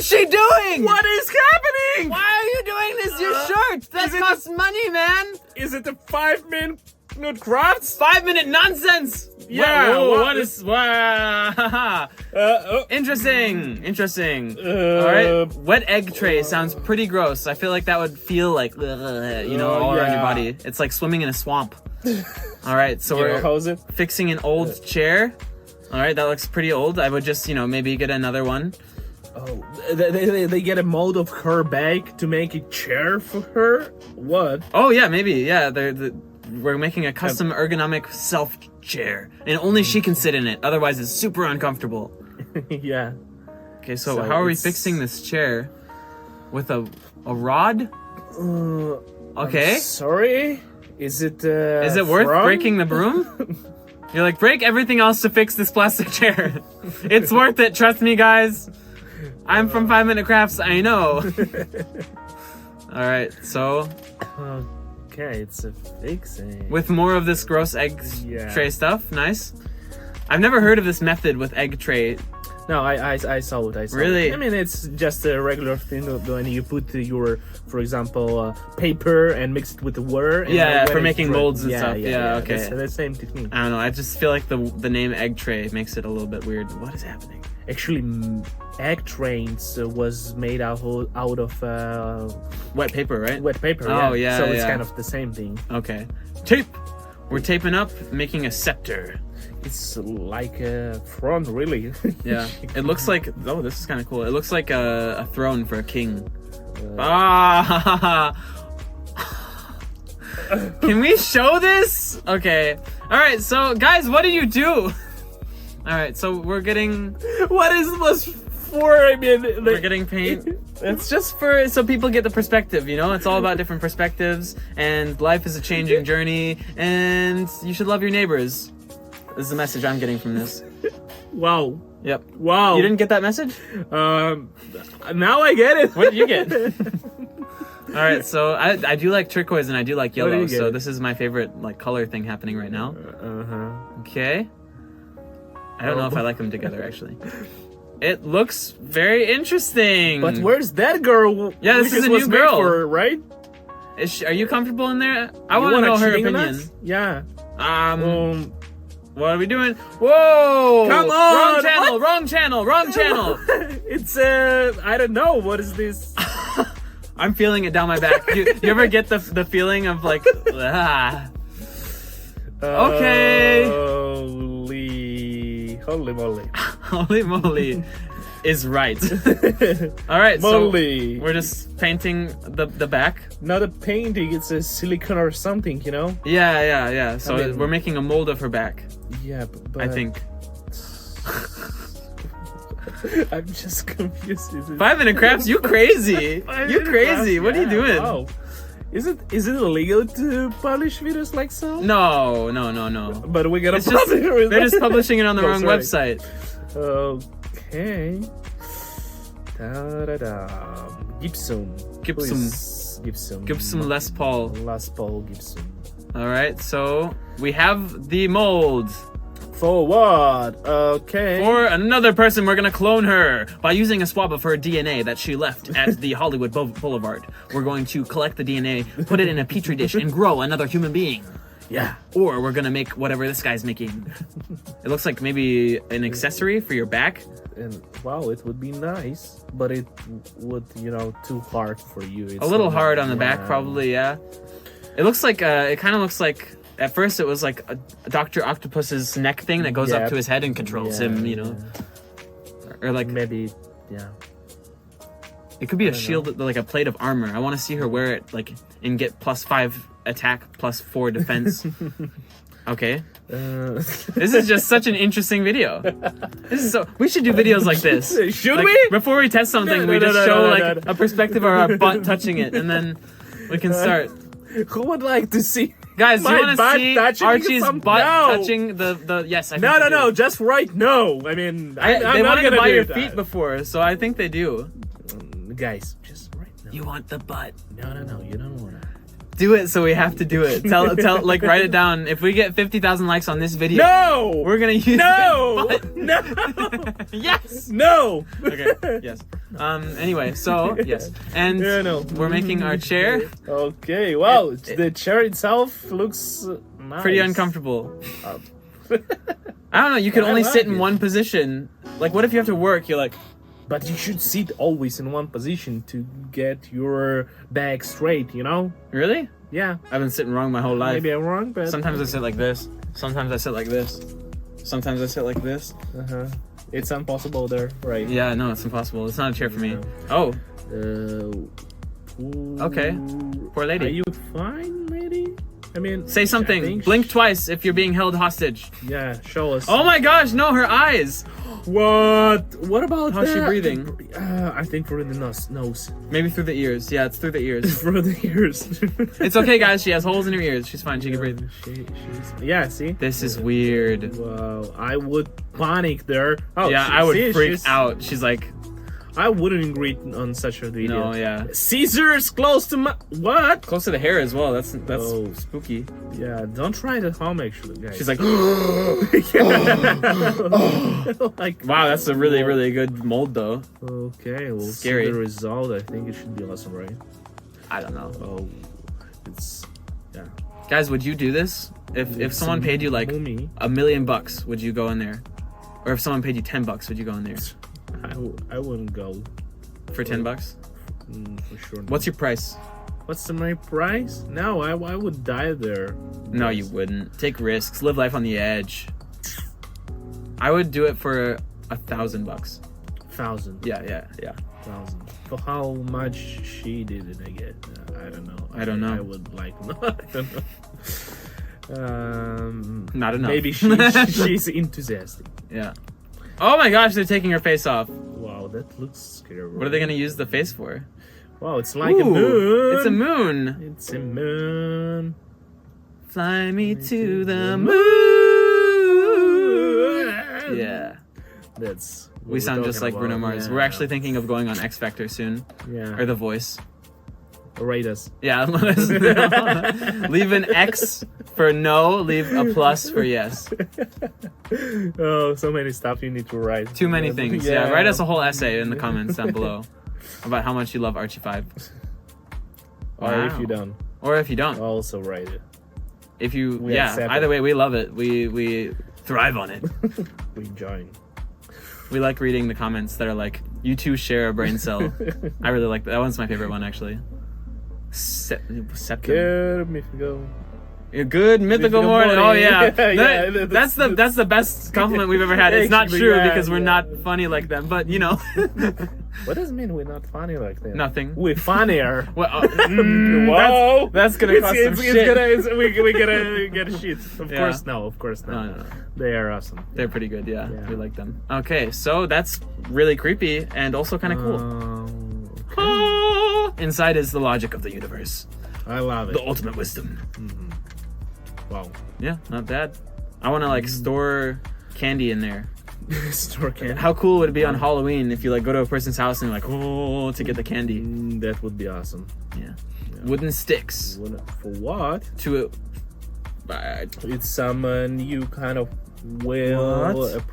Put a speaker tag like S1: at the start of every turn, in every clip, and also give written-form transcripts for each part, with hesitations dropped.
S1: is she doing?
S2: What is happening?
S1: Why are you doing this? Your shirt. That costs money, man.
S2: Is it a 5-minute crafts?
S1: 5-minute nonsense.
S2: Yeah,
S1: Whoa,
S2: what
S1: what is? Wow. Interesting.
S2: Uh,
S1: All right. Wet egg tray sounds pretty gross. I feel like that would feel like, all around your
S2: yeah.
S1: body. It's like swimming in a swamp. All right. So we're
S2: how's it?
S1: fixing an old chair. All right. That looks pretty old. I would just, maybe get another one.
S2: Oh, they get a mold of her bag to make a chair for her? What?
S1: Oh, yeah, maybe. Yeah. We're making a custom ergonomic self chair, and only she can sit in it. Otherwise, it's super uncomfortable.
S2: Yeah.
S1: Okay, so
S2: So
S1: how are we
S2: it's-
S1: fixing this chair? With a rod? Okay.
S2: Sorry? Is it
S1: Is it worth breaking the broom? You're like, break everything else to fix this plastic chair. It's worth it, trust me, guys. I'm from 5-Minute Crafts, I know. Alright, so
S2: Okay, it's a fixing.
S1: with more of this gross egg
S2: Yeah.
S1: tray stuff, nice. I've never heard of this method with egg tray.
S2: No, I saw it. I saw
S1: Really?
S2: it. I mean, it's just a regular thing when you put your, for example, paper and mix it with the water. And
S1: Yeah,
S2: when
S1: for
S2: it's
S1: making
S2: dry-
S1: molds and stuff. Yeah, okay.
S2: That's the same technique.
S1: I don't know, I just feel like the name egg tray makes it a little bit weird. What is happening?
S2: Actually, egg trains was made out of
S1: Wet paper, right?
S2: wet paper.
S1: Oh, yeah,
S2: So it's
S1: yeah.
S2: kind of the same thing.
S1: Okay. Tape! We're taping up, making a scepter.
S2: It's like a front, really.
S1: Yeah. It looks like... Oh, this is kind of cool. It looks like a throne for a king. Ah! Can we show this? Okay. Alright, so guys, what do you do? Alright, so we're getting...
S2: What is this for? I mean,
S1: We're getting paint. It's just so people get the perspective, It's all about different perspectives, and life is a changing journey, and you should love your neighbors. This is the message I'm getting from this.
S2: Wow.
S1: Yep.
S2: Wow.
S1: You didn't get that message?
S2: Now I get it.
S1: What did you get? All right, so I do like turquoise and I do like
S2: What do
S1: yellow,
S2: you get?
S1: so this is my favorite color thing happening right now. Okay. I don't know if I like them together actually. It looks very interesting.
S2: But where's that girl?
S1: Yeah, this
S2: which
S1: is a
S2: was
S1: new
S2: made
S1: girl.
S2: for, right?
S1: Are you comfortable in there? I
S2: You
S1: want to
S2: wanna
S1: know her
S2: cheating on
S1: opinion.
S2: us? Yeah.
S1: What are we doing? Whoa!
S2: Come
S1: Wrong
S2: on!
S1: channel! Wrong channel! Wrong channel!
S2: It's I don't know. What is this?
S1: I'm feeling it down my back. You ever get the feeling of like, ah. Okay.
S2: Holy moly.
S1: Holy moly is right. All right,
S2: Moly.
S1: so we're just painting the back.
S2: Not a painting, it's a silicone or something,
S1: Yeah. So
S2: I mean-
S1: we're making a mold of her back,
S2: Yeah, but
S1: I think.
S2: I'm just confused.
S1: 5-Minute Crafts, you crazy. You crazy. What are you doing?
S2: Wow. Is it illegal to publish videos like so?
S1: No.
S2: But we gotta
S1: It's just,
S2: publish it.
S1: they're just publishing it on the
S2: Oh,
S1: wrong
S2: sorry.
S1: website.
S2: Okay. Da-da-da. Gibson.
S1: Gibson.
S2: Who is Gibson.
S1: Gibson Les Paul.
S2: Les Paul Gibson.
S1: All right, so we have the mold.
S2: For what? Okay.
S1: For another person, we're gonna clone her by using a swab of her DNA that she left at the Hollywood Boulevard. We're going to collect the DNA, put it in a petri dish, and grow another human being.
S2: Yeah.
S1: Or we're gonna make whatever this guy's making. It looks like maybe an accessory for your back.
S2: And wow, it would be nice, but it would, too hard for you. It's
S1: A little
S2: not-
S1: hard on the back,
S2: yeah.
S1: probably, yeah. It looks like, it kind of looks like, at first it was like a Dr. Octopus's neck thing that goes up
S2: Yeah.
S1: to his head and controls him, Or like,
S2: Maybe, yeah.
S1: it could be a shield, like a plate of armor. I want to see her wear it, and get +5 attack, +4 defense. Okay. This is just such an interesting video. We should do videos like this.
S2: Should
S1: Like,
S2: we?
S1: Before we test something,
S2: No,
S1: we
S2: no,
S1: just
S2: no,
S1: show
S2: no,
S1: like
S2: no.
S1: a perspective of our butt touching it, and then we can start.
S2: Who would like to see?
S1: Guys,
S2: my
S1: you want to
S2: butt
S1: see
S2: touching
S1: Archie's
S2: some-
S1: butt
S2: No.
S1: touching the? Yes, I think
S2: No,
S1: they do.
S2: just right now. I mean, I'm
S1: They
S2: not
S1: wanted to
S2: gonna
S1: buy
S2: do
S1: your
S2: that.
S1: feet before, so I think they do.
S2: Guys, just right now.
S1: You want the butt?
S2: No, you don't want to.
S1: do it, so we have to do it. Tell, like, write it down. If we get 50,000 likes on this video,
S2: No!
S1: we're gonna use
S2: No!
S1: it.
S2: No!
S1: Yes.
S2: No!
S1: Okay. Yes. Anyway, so yes, and
S2: Yeah, no.
S1: we're making our chair
S2: Okay, wow, the chair itself looks nice.
S1: pretty uncomfortable.
S2: Um,
S1: I don't know. You could
S2: I
S1: only
S2: like
S1: sit in
S2: it.
S1: one position. Like, what if you have to work? You're like,
S2: But you should sit always in one position to get your back straight, you know?
S1: really?
S2: Yeah,
S1: I've been sitting wrong my whole life.
S2: maybe I'm wrong, but...
S1: Sometimes I sit like this. Sometimes I sit like this. Sometimes I sit like this.
S2: Uh-huh. It's impossible there, right?
S1: Yeah, no, it's impossible. It's not a chair for me. Oh, Okay. Poor lady.
S2: Are you fine, lady? I mean...
S1: say
S2: I
S1: something.
S2: think
S1: Blink twice if you're being held hostage.
S2: Yeah, show us.
S1: Oh my gosh, no, her eyes.
S2: What? What about
S1: How's she
S2: that?
S1: breathing?
S2: I think through the nose.
S1: Maybe through the ears. Yeah, it's through the ears.
S2: Through the ears.
S1: It's okay, guys. She has holes in her ears. She's fine. She can breathe.
S2: Yeah, see?
S1: This is weird.
S2: Wow, I would panic there. Oh,
S1: Yeah, I would
S2: see,
S1: freak
S2: she's-
S1: out. She's like,
S2: I wouldn't agree on such a video.
S1: no, yeah.
S2: Scissors close to my... What?
S1: Close to the hair as well. That's
S2: Oh.
S1: spooky.
S2: Yeah, don't try it at home, actually, guys.
S1: She's like,
S2: like,
S1: wow, that's a really, really good mold, though.
S2: okay, we'll
S1: Scary.
S2: see the result. I think it should be awesome, right?
S1: I don't know.
S2: Oh, it's... Yeah.
S1: Guys, would you do this? If someone paid you like
S2: Mummy,
S1: $1 million, would you go in there? Or if someone paid you $10, would you go in there?
S2: I wouldn't go.
S1: For $10?
S2: For sure.
S1: What's your price?
S2: What's my price? No, I would die there.
S1: No, you wouldn't. Take risks. Live life on the edge. I would do it for $1,000.
S2: 1,000.
S1: Yeah.
S2: 1,000. For how much she did it, I get. I don't know.
S1: I don't know.
S2: I would like. No, I don't know.
S1: Not enough.
S2: Maybe she's enthusiastic.
S1: Yeah. Oh my gosh, they're taking her face off.
S2: Wow, that looks scary.
S1: What are they gonna use the face for?
S2: Wow, it's like a
S1: Ooh,
S2: moon.
S1: It's a moon.
S2: It's a moon.
S1: Fly me to the moon. Yeah.
S2: That's. what
S1: We
S2: we're
S1: sound just
S2: talking
S1: like Bruno
S2: about.
S1: Mars.
S2: Yeah.
S1: We're actually thinking of going on X Factor soon.
S2: Yeah.
S1: Or The Voice.
S2: Rate us.
S1: Yeah, let us know. Leave an X for no, leave a plus for yes.
S2: Oh, so many stuff you need to write.
S1: Too many things. Yeah, write us a whole essay in the comments down below about how much you love Archie 5.
S2: Or if
S1: Wow.
S2: you don't,
S1: Or if you don't.
S2: also write it.
S1: If you,
S2: We
S1: yeah,
S2: accept
S1: either
S2: it.
S1: way, we love it. We thrive on it.
S2: We join.
S1: We like reading the comments that are like, you two share a brain cell. I really like that. That one's my favorite one, actually. Septum.
S2: Good, Mythical.
S1: A good mythical
S2: Mythical
S1: morning. Oh
S2: morning.
S1: yeah,
S2: Yeah,
S1: that's the best compliment we've ever had. It's not
S2: Actually,
S1: true
S2: yeah,
S1: because we're
S2: yeah.
S1: not funny like them, but you know,
S2: What does it mean we're not funny like that?
S1: nothing.
S2: We're funnier.
S1: Well,
S2: Whoa!
S1: that's gonna cost some shit.
S2: We gotta get shit. Of
S1: Yeah.
S2: course, no. Of course not.
S1: No.
S2: They are awesome.
S1: They're pretty good. Yeah,
S2: Yeah.
S1: we like them. Okay, so that's really creepy and also kind of cool.
S2: Okay.
S1: Inside is the logic of the universe,
S2: I love it.
S1: the ultimate wisdom.
S2: Wow.
S1: Yeah, not bad. I want to like store candy in there.
S2: Store candy.
S1: How cool would it be on Halloween if you like go to a person's house and you're like, oh, to get the candy?
S2: That would be awesome.
S1: Yeah. Wooden sticks
S2: For what?
S1: to
S2: It's some new kind of will
S1: What?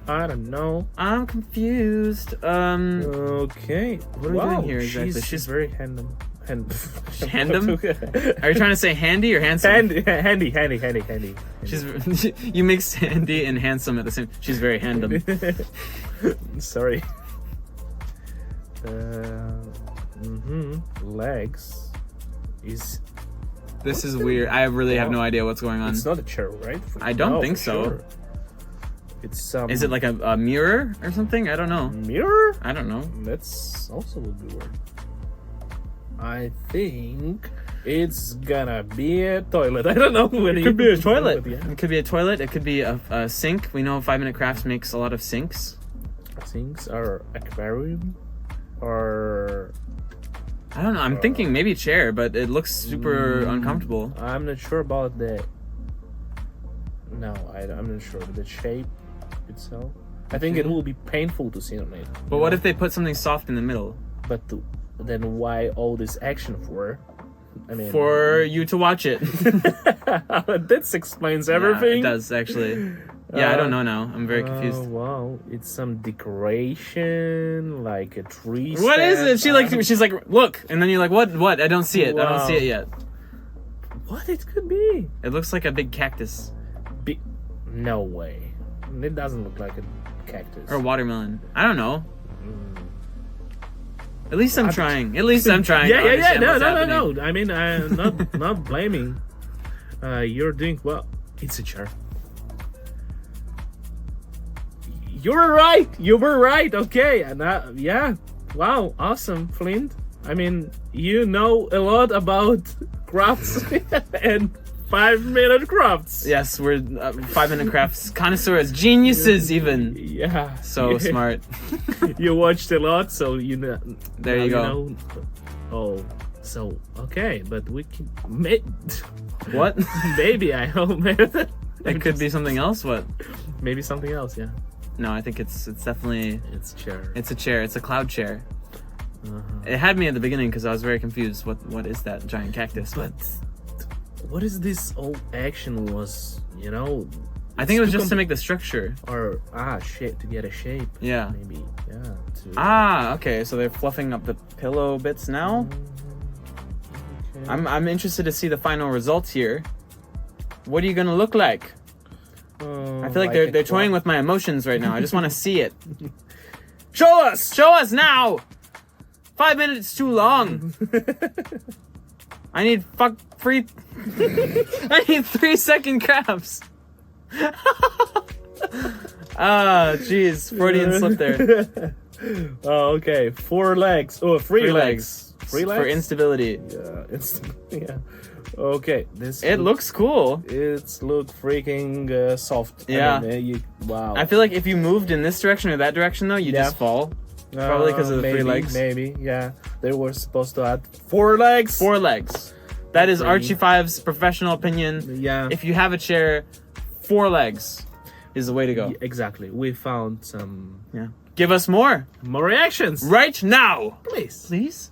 S2: I don't know.
S1: I'm confused.
S2: Okay.
S1: What are we doing here exactly?
S2: She's very handsome.
S1: Handom? Are you trying to say handy or handsome?
S2: handy.
S1: She's you mixed handy and handsome at the same. She's very handom.
S2: Sorry. Legs is.
S1: This is weird. I really have no idea what's going on.
S2: It's not a chair, right?
S1: I don't
S2: No,
S1: think
S2: for
S1: so.
S2: sure. It's some.
S1: Is it like a mirror or something? I don't know.
S2: mirror?
S1: I don't know.
S2: That's also a good word. I think it's gonna be a toilet. I don't know when
S1: It could be a
S2: Yeah.
S1: toilet. It could be a toilet. It could be a sink. We know 5 Minute Crafts makes a lot of sinks.
S2: Things are aquarium or
S1: I don't know. I'm thinking maybe chair, but it looks super uncomfortable.
S2: I'm not sure about the. No, I'm not sure the shape itself. I think it will be painful to sit on it.
S1: But what if they put something soft in the middle?
S2: But then why all this action for? I mean,
S1: for you to watch it.
S2: this explains
S1: Yeah,
S2: everything.
S1: it does actually. Yeah, I don't know now. I'm very confused.
S2: Wow, it's some decoration, like a tree.
S1: What is it? She's like, look, and then you're like, what? I don't see it. I
S2: Wow.
S1: don't see it yet.
S2: What it could be?
S1: It looks like a big cactus
S2: No way. It doesn't look like a cactus.
S1: or a watermelon. I don't know.
S2: Mm.
S1: At least I'm trying. At least I'm trying.
S2: Yeah,
S1: to
S2: yeah, yeah.
S1: understand
S2: No,
S1: what's
S2: no, no,
S1: happening.
S2: no. I mean, I'm not blaming. You're doing well. It's a chair. You were right. You were right. Okay, and yeah. Wow, awesome, Flint. I mean, you know a lot about crafts and 5-minute crafts.
S1: Yes, we're 5-minute crafts connoisseurs, geniuses even.
S2: Yeah.
S1: So smart.
S2: You watched a lot, so you know.
S1: There you
S2: now
S1: go.
S2: know. Oh, so okay, but we can
S1: What?
S2: maybe I hope
S1: It could be something else. What?
S2: maybe something else. Yeah,
S1: No, I think it's definitely
S2: it's chair.
S1: it's a chair. It's a cloud chair.
S2: Uh-huh.
S1: It had me at the beginning because I was very confused. What is that giant cactus?
S2: But what is this whole action was? You know,
S1: I think it was
S2: to
S1: just to make the structure.
S2: or shit to get a shape.
S1: Yeah.
S2: Maybe to,
S1: Okay. So they're fluffing up the pillow bits now.
S2: Okay.
S1: I'm interested to see the final results here. What are you gonna look like? I feel like they're toying with my emotions right now. I just want to see it.
S2: Show us.
S1: Show us now. 5 minutes too long. I need free. I need 3-second crafts. Jeez, Freudian slip there.
S2: Oh, okay. 4 legs. Oh, 3 legs. 3 legs
S1: for instability.
S2: Yeah, yeah. Okay, this.
S1: It looks cool.
S2: It's look freaking soft.
S1: Yeah.
S2: I mean, wow.
S1: I feel like if you moved in this direction or that direction, though, you
S2: Yeah.
S1: just fall. Probably because of the 3 legs.
S2: Maybe, yeah. They were supposed to add 4 legs.
S1: 4 legs. That is
S2: Three.
S1: Archie 5's professional opinion.
S2: Yeah.
S1: If you have a chair, 4 legs is the way to go.
S2: Exactly. We found some
S1: Yeah. Give us more
S2: reactions.
S1: right now,
S2: Please.
S1: please.